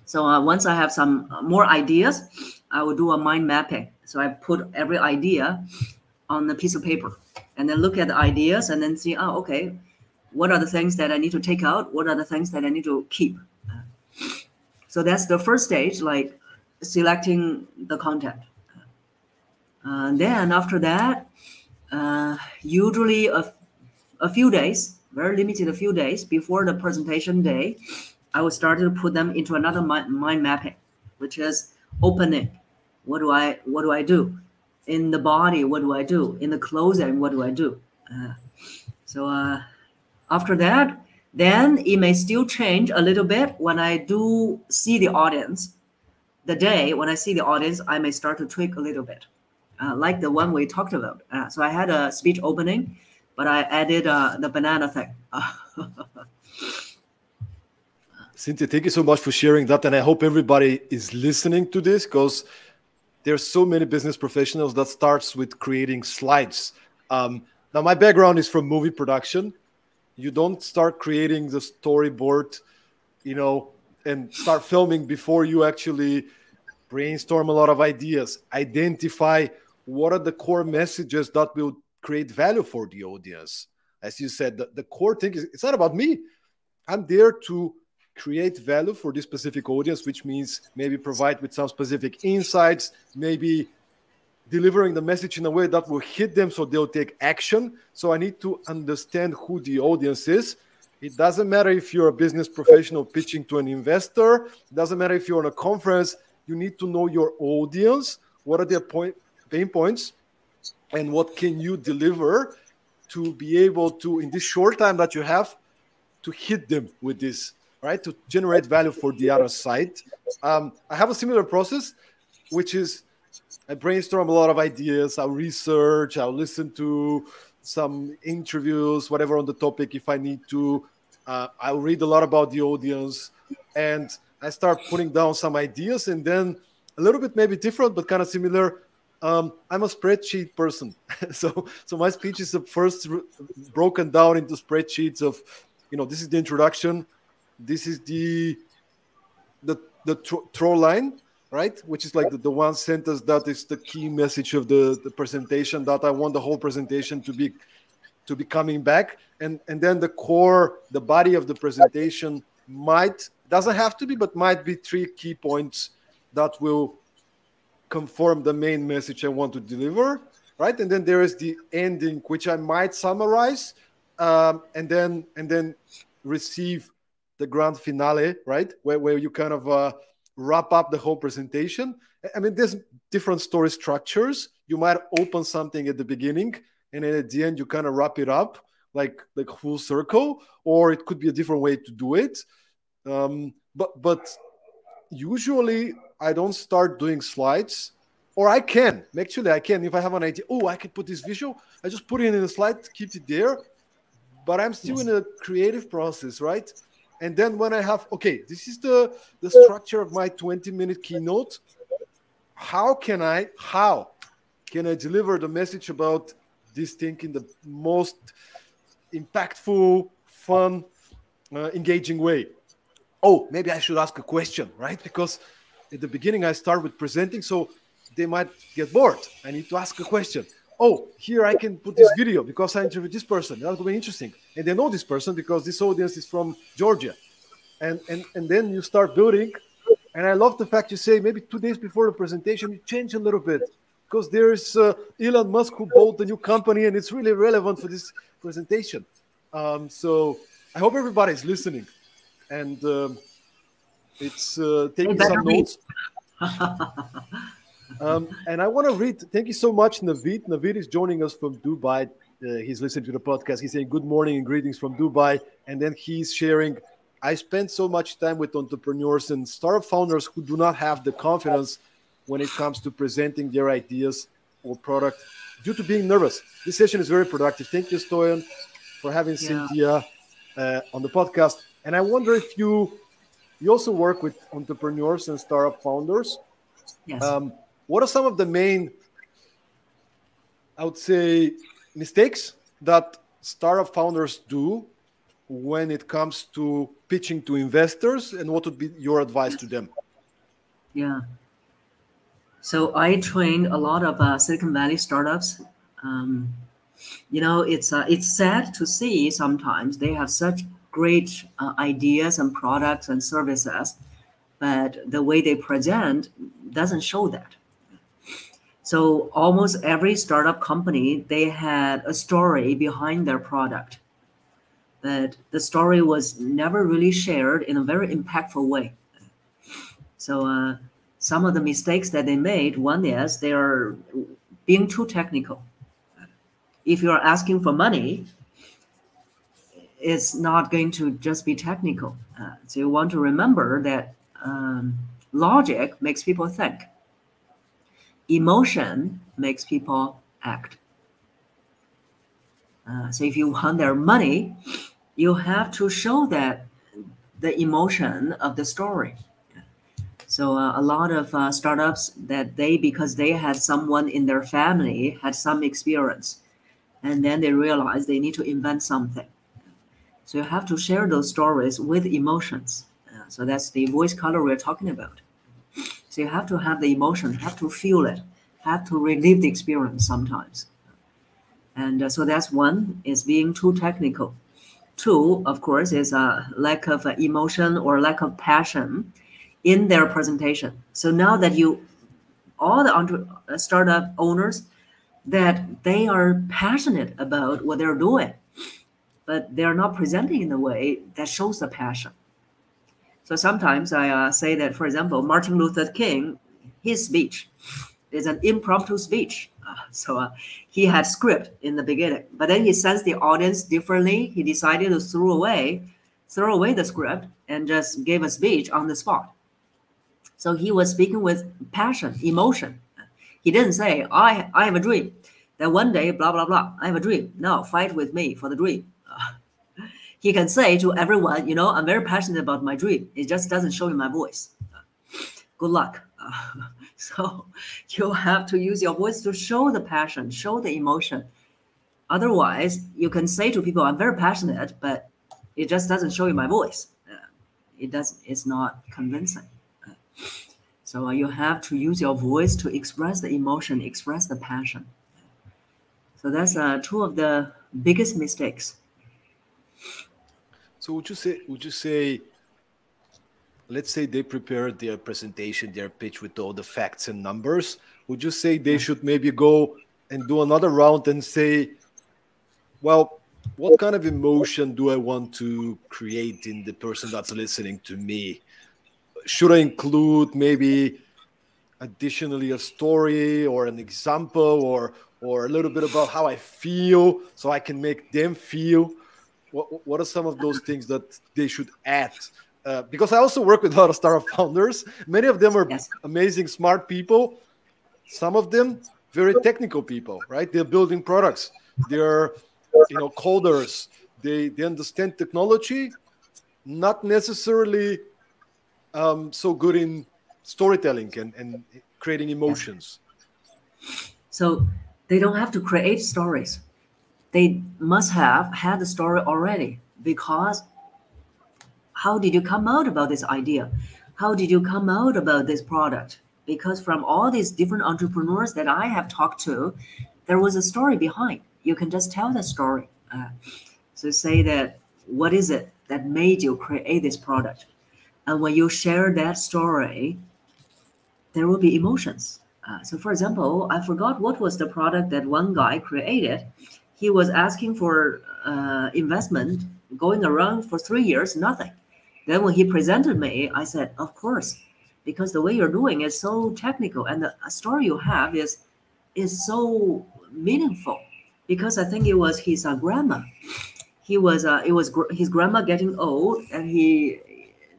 So once I have some more ideas, I will do a mind mapping. So I put every idea on a piece of paper and then look at the ideas and then see, oh, okay, what are the things that I need to take out? What are the things that I need to keep? So that's the first stage, like selecting the content. Then after that, usually a few days, very limited, a few days before the presentation day, I will start to put them into another mind mapping, which is opening. What do I do? In the body, what do I do? In the closing, what do I do? So after that, then it may still change a little bit when I do see the audience. The day when I see the audience, I may start to tweak a little bit, like the one we talked about. So I had a speech opening, but I added the banana thing. Cynthia, thank you so much for sharing that. And I hope everybody is listening to this, because there's so many business professionals that starts with creating slides. Now, my background is from movie production. You don't start creating the storyboard, and start filming before you actually brainstorm a lot of ideas, identify what are the core messages that will create value for the audience. As you said, the core thing is, it's not about me. I'm there to create value for this specific audience, which means maybe provide with some specific insights, maybe delivering the message in a way that will hit them so they'll take action. So I need to understand who the audience is. It doesn't matter if you're a business professional pitching to an investor. It doesn't matter if you're on a conference. You need to know your audience. What are their pain points? And what can you deliver to be able to, in this short time that you have, to hit them with this, right? To generate value for the other side. I have a similar process, which is I brainstorm a lot of ideas. I'll research. I'll listen to some interviews, whatever on the topic if I need to. I'll read a lot about the audience. and I start putting down some ideas, and then a little bit maybe different, but kind of similar. I'm a spreadsheet person. So my speech is first broken down into spreadsheets of, this is the introduction. This is the throw line, right? Which is like the one sentence that is the key message of the presentation, that I want the whole presentation to be coming back. And then the core, the body of the presentation doesn't have to be, but might be 3 key points that will conform the main message I want to deliver, right? And then there is the ending, which I might summarize, and then receive the grand finale, right? Where you kind of wrap up the whole presentation. I mean, there's different story structures. You might open something at the beginning, and then at the end you kind of wrap it up like full circle, or it could be a different way to do it. But usually I don't start doing slides, or I can. Actually, I can. If I have an idea, I can put this visual, I just put it in a slide, keep it there. But I'm still in a creative process, right? And then when I have, this is the structure of my 20-minute keynote. How can I deliver the message about this thing in the most impactful, fun, engaging way? Maybe I should ask a question, right? Because at the beginning I start with presenting, so they might get bored. I need to ask a question. Here I can put this video because I interviewed this person. That would be interesting. And they know this person because this audience is from Georgia. And then you start building. And I love the fact you say maybe 2 days before the presentation, you change a little bit. Because there's Elon Musk who bought the new company, and it's really relevant for this presentation. So I hope everybody's listening. And it's taking some notes. And I want to read. Thank you so much, Navid. Navid is joining us from Dubai. He's listening to the podcast. He's saying good morning and greetings from Dubai. And then he's sharing, I spend so much time with entrepreneurs and startup founders who do not have the confidence when it comes to presenting their ideas or product due to being nervous. This session is very productive. Thank you, Stoyan, for having Cynthia on the podcast. And I wonder if you also work with entrepreneurs and startup founders. Yes. What are some of the main, I would say, mistakes that startup founders do when it comes to pitching to investors, and what would be your advice to them? Yeah. So I trained a lot of Silicon Valley startups. It's sad to see sometimes they have such great ideas and products and services, but the way they present doesn't show that. So almost every startup company, they had a story behind their product, but the story was never really shared in a very impactful way. So some of the mistakes that they made, one is they are being too technical. If you're asking for money, it's not going to just be technical. So you want to remember that logic makes people think. Emotion makes people act. So if you want their money, you have to show that the emotion of the story. So a lot of startups because they had someone in their family had some experience, and then they realize they need to invent something. So you have to share those stories with emotions. So that's the voice color we're talking about. So you have to have the emotion, have to feel it, have to relive the experience sometimes. And so that's one, is being too technical. Two, of course, is a lack of emotion or lack of passion in their presentation. So now that all the startup owners, that they are passionate about what they're doing, but they're not presenting in a way that shows the passion. So sometimes I say that, for example, Martin Luther King, his speech is an impromptu speech. So he had script in the beginning, but then he sensed the audience differently. He decided to throw away the script and just gave a speech on the spot. So he was speaking with passion, emotion. He didn't say, I have a dream that one day, blah, blah, blah, I have a dream. No, fight with me for the dream. he can say to everyone, I'm very passionate about my dream. It just doesn't show in my voice. Good luck. So you have to use your voice to show the passion, show the emotion. Otherwise, you can say to people, I'm very passionate, but it just doesn't show in my voice. It's not convincing. So you have to use your voice to express the emotion, express the passion. So that's two of the biggest mistakes. So would you say, let's say they prepared their presentation, their pitch with all the facts and numbers. Would you say they should maybe go and do another round and say, well, what kind of emotion do I want to create in the person that's listening to me? Should I include maybe additionally a story or an example or a little bit about how I feel so I can make them feel? What are some of those things that they should add? Because I also work with a lot of startup founders. Many of them are amazing, smart people. Some of them very technical people, right? They're building products. They're coders. They understand technology, not necessarily so good in storytelling and creating emotions. So they don't have to create stories. They must have had the story already, because how did you come out about this idea? How did you come out about this product? Because from all these different entrepreneurs that I have talked to, there was a story behind. You can just tell the story. So say that, what is it that made you create this product? And when you share that story, there will be emotions. So for example, I forgot what was the product that one guy created. He was asking for investment, going around for 3 years, nothing. Then when he presented me, I said, of course, because the way you're doing is so technical and the story you have is so meaningful. Because I think it was his grandma. It was his grandma getting old, and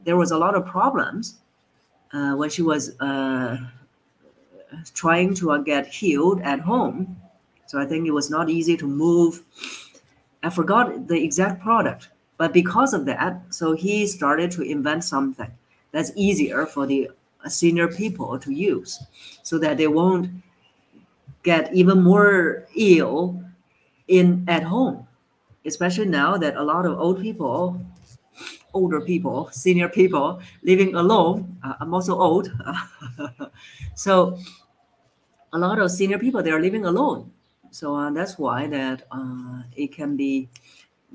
there was a lot of problems when she was trying to get healed at home. So I think it was not easy to move. I forgot the exact product, but because of that, so he started to invent something that's easier for the senior people to use, so that they won't get even more ill at home, especially now that a lot of older people, senior people living alone. I'm also old. So a lot of senior people, they are living alone. So that's why that it can be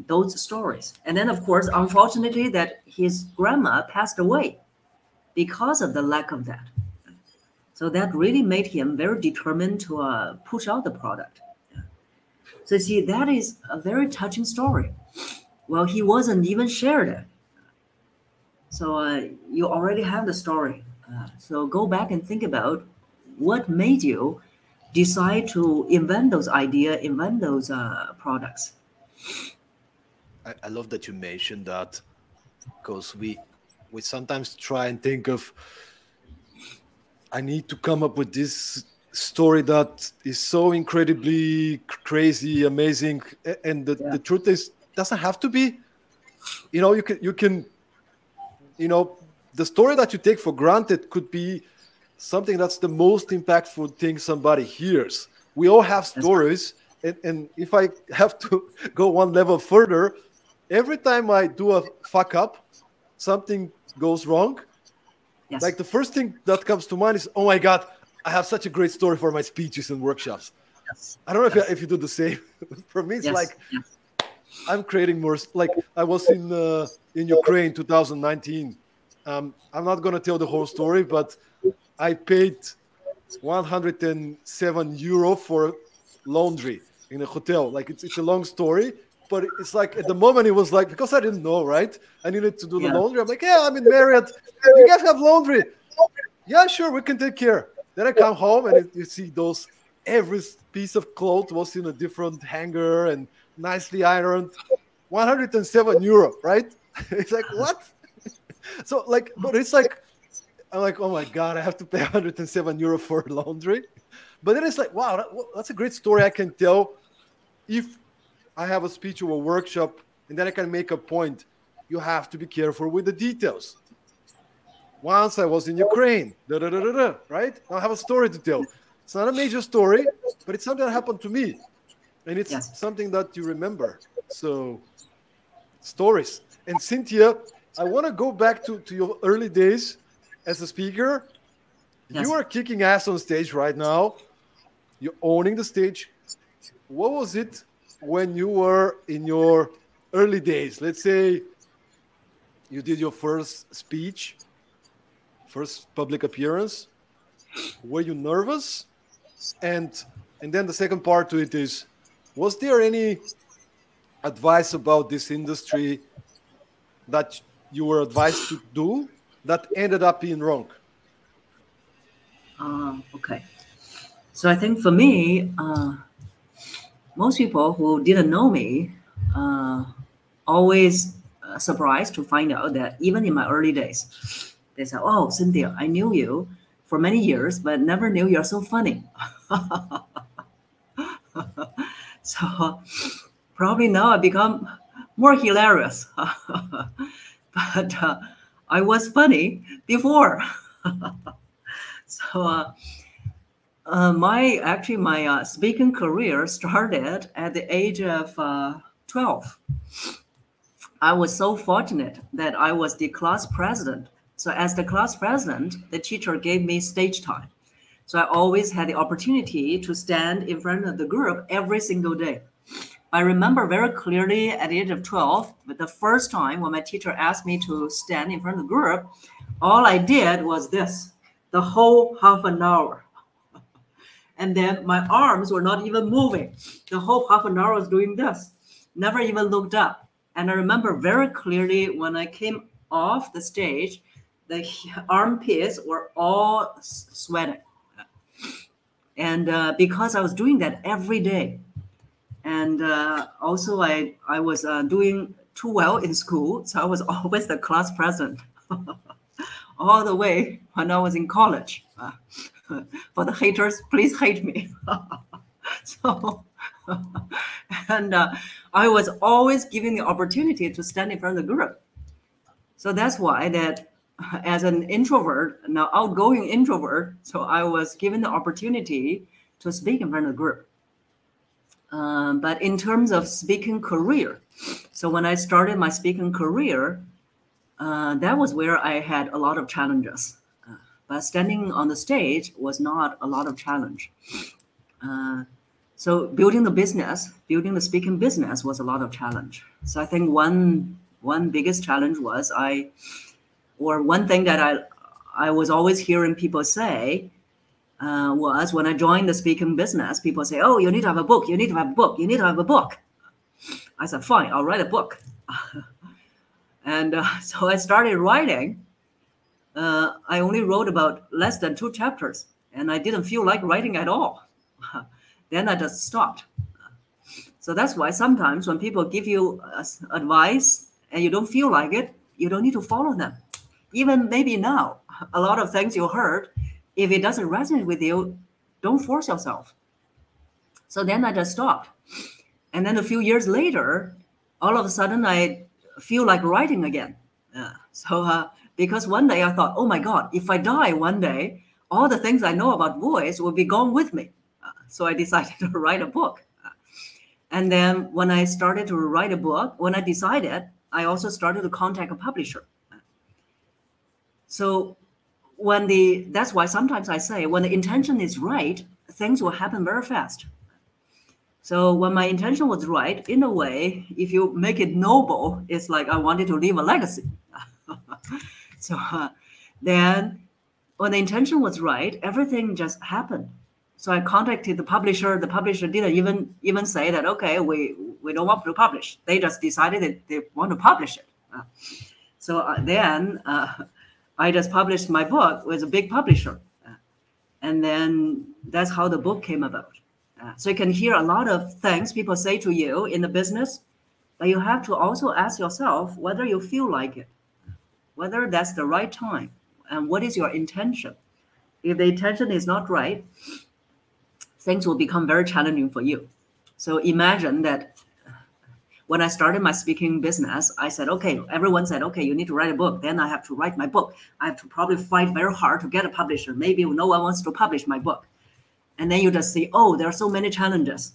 those stories. And then, of course, unfortunately, that his grandma passed away because of the lack of that. So that really made him very determined to push out the product. So see, that is a very touching story. Well, he wasn't even shared it. So you already have the story. So go back and think about what made you decide to invent those ideas, invent those products. I love that you mentioned that, because we sometimes try and think of, I need to come up with this story that is so incredibly crazy, amazing, and the truth is, doesn't have to be. You can the story that you take for granted could be something that's the most impactful thing somebody hears. We all have stories, and if I have to go one level further, every time I do a fuck up, something goes wrong. Yes. Like the first thing that comes to mind is, oh my God, I have such a great story for my speeches and workshops. Yes. I don't know if you do the same. For me, it's like I'm creating more. Like I was in Ukraine 2019. I'm not going to tell the whole story, but I paid 107 euro for laundry in a hotel. Like it's a long story, but it's like at the moment it was like, because I didn't know, right? I needed to do the laundry. I'm like, yeah, I'm in Marriott. You guys have laundry? Yeah, sure, we can take care. Then I come home and you see those, every piece of cloth was in a different hanger and nicely ironed. 107 euro, right? It's like, what? So like, but it's like, I'm like, oh my God, I have to pay 107 euro for laundry. But then it's like, wow, that's a great story I can tell if I have a speech or a workshop and then I can make a point. You have to be careful with the details. Once I was in Ukraine, right? Now I have a story to tell. It's not a major story, but it's something that happened to me. And it's something that you remember. So, stories. And Cynthia, I want to go back to your early days as a speaker. You are kicking ass on stage right now. You're owning the stage. What was it when you were in your early days? Let's say you did your first speech, first public appearance. Were you nervous? And then the second part to it is, was there any advice about this industry that you were advised to do that ended up being wrong? Okay. So I think for me, most people who didn't know me always surprised to find out that even in my early days, they said, "Oh, Cynthia, I knew you for many years, but never knew you're so funny." So probably now I become more hilarious, but I was funny before. So my speaking career started at the age of 12. I was so fortunate that I was the class president. So as the class president, the teacher gave me stage time. So I always had the opportunity to stand in front of the group every single day. I remember very clearly at the age of 12, but the first time when my teacher asked me to stand in front of the group, all I did was this, the whole half an hour. And then my arms were not even moving. The whole half an hour I was doing this, never even looked up. And I remember very clearly when I came off the stage, the armpits were all sweating. And because I was doing that every day, and also I was doing too well in school, so I was always the class president all the way when I was in college. For the haters, please hate me. So, and I was always given the opportunity to stand in front of the group. So that's why that as an introvert, now outgoing introvert, so I was given the opportunity to speak in front of the group. But in terms of speaking career, so when I started my speaking career, that was where I had a lot of challenges. But standing on the stage was not a lot of challenge. So building the speaking business was a lot of challenge. So I think one biggest challenge was one thing that I was always hearing people say was when I joined the speaking business, people say, "Oh, you need to have a book, you need to have a book, you need to have a book." I said, "Fine, I'll write a book." And so I started writing. I only wrote about less than 2 chapters, and I didn't feel like writing at all. Then I just stopped. So that's why sometimes when people give you advice and you don't feel like it, you don't need to follow them. Even maybe now, a lot of things you heard, if it doesn't resonate with you, don't force yourself. So then I just stopped. And then a few years later, all of a sudden I feel like writing again. Because one day I thought, oh my God, if I die one day, all the things I know about voice will be gone with me. So I decided to write a book. And then when I started to write a book, when I decided, I also started to contact a publisher. So that's why sometimes I say when the intention is right, things will happen very fast. So when my intention was right, in a way, if you make it noble, it's like I wanted to leave a legacy. So then when the intention was right, everything just happened. So I contacted the publisher. The publisher didn't even say that, okay, we don't want to publish. They just decided that they want to publish it. Then I just published my book with a big publisher. And then that's how the book came about. So you can hear a lot of things people say to you in the business, but you have to also ask yourself whether you feel like it, whether that's the right time, and what is your intention. If the intention is not right, things will become very challenging for you. So imagine that When I started my speaking business, I said, okay, everyone said, okay, you need to write a book. Then I have to write my book. I have to probably fight very hard to get a publisher. Maybe no one wants to publish my book. And then you just see, oh, there are so many challenges.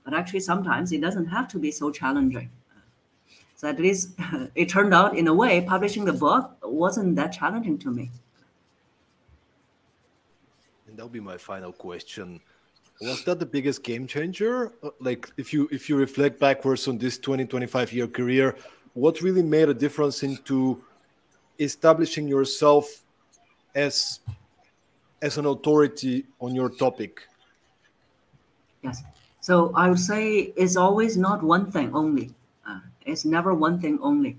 But actually, sometimes it doesn't have to be so challenging. So at least it turned out, in a way, publishing the book wasn't that challenging to me. And that'll be my final question. Was that the biggest game changer? Like, if you reflect backwards on this 25-year career, what really made a difference into establishing yourself as an authority on your topic? Yes. So I would say it's always not one thing only. It's never one thing only.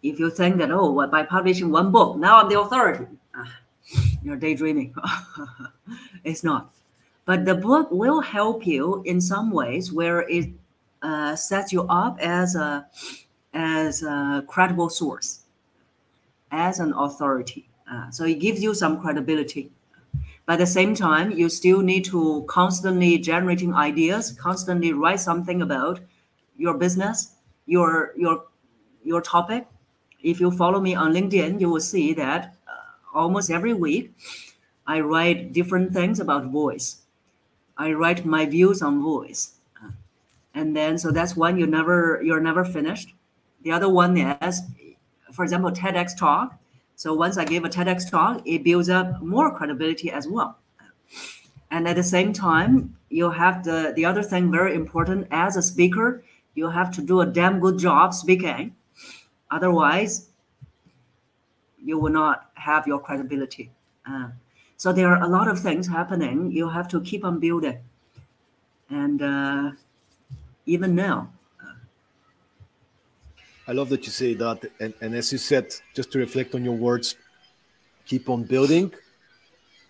If you think that, oh, well, by publishing one book, now I'm the authority, you're daydreaming. It's not. But the book will help you in some ways where it sets you up as a credible source, as an authority. So it gives you some credibility. But at the same time, you still need to constantly generating ideas, constantly write something about your business, your topic. If you follow me on LinkedIn, you will see that almost every week, I write different things about voice. I write my views on voice. And then, so that's one, you're never finished. The other one is, for example, TEDx talk. So once I give a TEDx talk, it builds up more credibility as well. And at the same time, you have the other thing very important as a speaker, you have to do a damn good job speaking. Otherwise, you will not have your credibility. So there are a lot of things happening. You have to keep on building. And even now. I love that you say that. And as you said, just to reflect on your words, keep on building.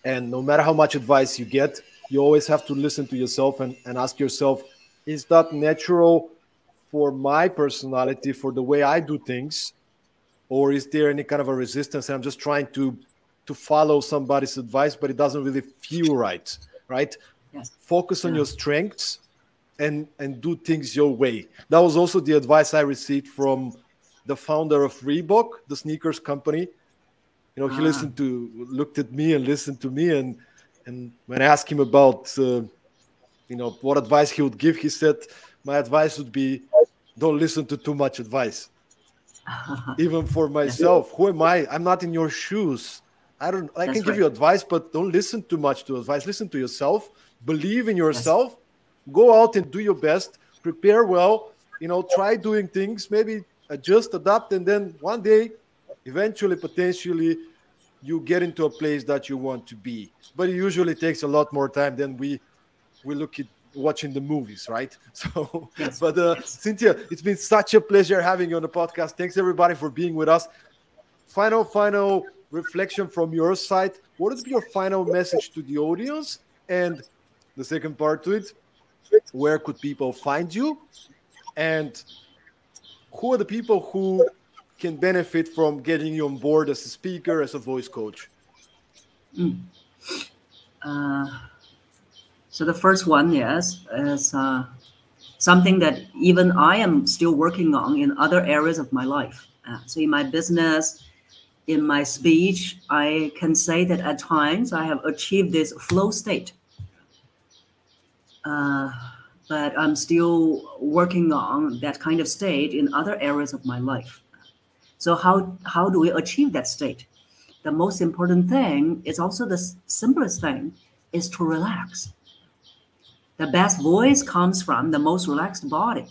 And no matter how much advice you get, you always have to listen to yourself and ask yourself, is that natural for my personality, for the way I do things? Or is there any kind of a resistance? I'm just trying to follow somebody's advice, but it doesn't really feel right, right? Yes. Focus on your strengths and do things your way. That was also the advice I received from the founder of Reebok, the sneakers company. You know, he looked at me and listened to me. And when I asked him about, what advice he would give, he said, my advice would be, don't listen to too much advice. Even for myself, who am I? I'm not in your shoes. I can give you advice, but don't listen too much to advice. Listen to yourself. Believe in yourself. Yes. Go out and do your best. Prepare well. Try doing things. Maybe adjust, adapt, and then one day, eventually, potentially, you get into a place that you want to be. But it usually takes a lot more time than we look at watching the movies, right? So, yes. But Cynthia, it's been such a pleasure having you on the podcast. Thanks everybody for being with us. Final reflection from your side. What would be your final message to the audience? And the second part to it, where could people find you? And who are the people who can benefit from getting you on board as a speaker, as a voice coach? So the first one, yes, is something that even I am still working on in other areas of my life. So in my business, in my speech, I can say that at times I have achieved this flow state. But I'm still working on that kind of state in other areas of my life. So how do we achieve that state? The most important thing is also the simplest thing is to relax. The best voice comes from the most relaxed body.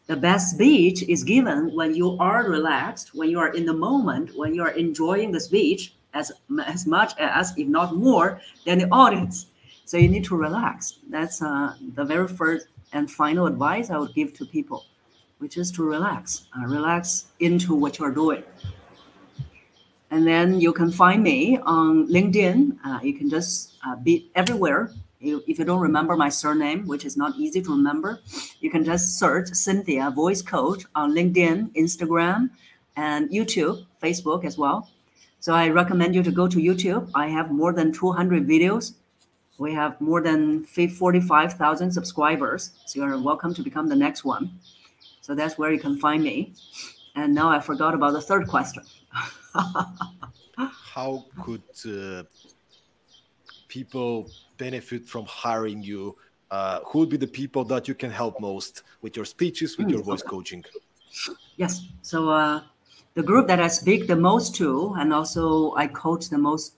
The best speech is given when you are relaxed, when you are in the moment, when you are enjoying the speech as much as, if not more, than the audience. So you need to relax. That's the very first and final advice I would give to people, which is to relax. Relax into what you're doing. And then you can find me on LinkedIn. You can just be everywhere. If you don't remember my surname, which is not easy to remember, you can just search Cynthia Voice Coach on LinkedIn, Instagram, and YouTube, Facebook as well. So I recommend you to go to YouTube. I have more than 200 videos. We have more than 45,000 subscribers. So you're welcome to become the next one. So that's where you can find me. And now I forgot about the third question. How could people benefit from hiring you? Who would be the people that you can help most with your speeches, with your voice coaching? Yes. So the group that I speak the most to, and also I coach the most,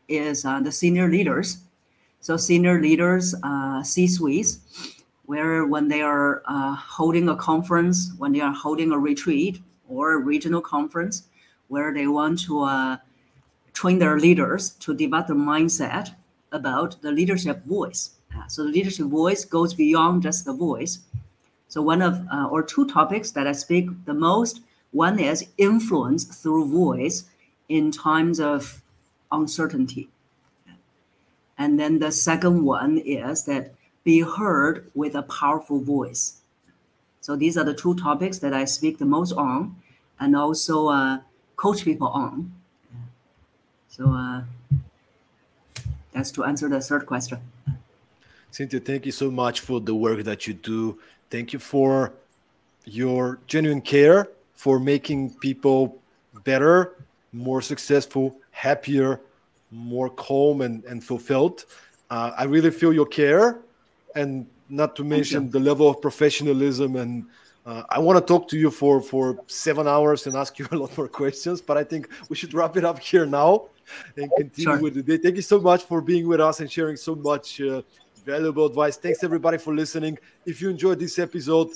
is the senior leaders. So senior leaders, C-suites, where when they are holding a conference, when they are holding a retreat or a regional conference, where they want to train their leaders to develop the mindset about the leadership voice. So the leadership voice goes beyond just the voice. So one of or two topics that I speak the most, one is influence through voice in times of uncertainty. And then the second one is that be heard with a powerful voice. So these are the two topics that I speak the most on, and also coach people on. So that's to answer the third question. Cynthia, thank you so much for the work that you do. Thank you for your genuine care for making people better, more successful, happier, more calm and fulfilled. I really feel your care, and not to mention the level of professionalism. And I want to talk to you for 7 hours and ask you a lot more questions, but I think we should wrap it up here now and continue with the day. Thank you so much for being with us and sharing so much valuable advice. Thanks everybody for listening. If you enjoyed this episode,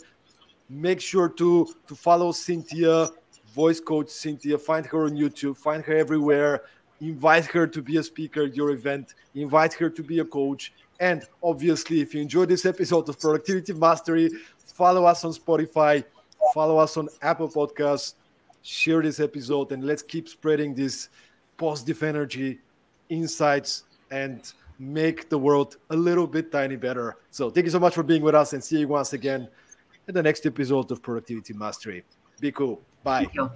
make sure to follow Cynthia, voice coach Cynthia. Find her on YouTube, find her everywhere. Invite her to be a speaker at your event. Invite her to be a coach. And obviously, if you enjoyed this episode of Productivity Mastery, follow us on Spotify, follow us on Apple Podcasts, share this episode, and let's keep spreading this positive energy, insights, and make the world a little bit tiny better. So thank you so much for being with us, and see you once again in the next episode of Productivity Mastery. Be cool. Bye. Thank you.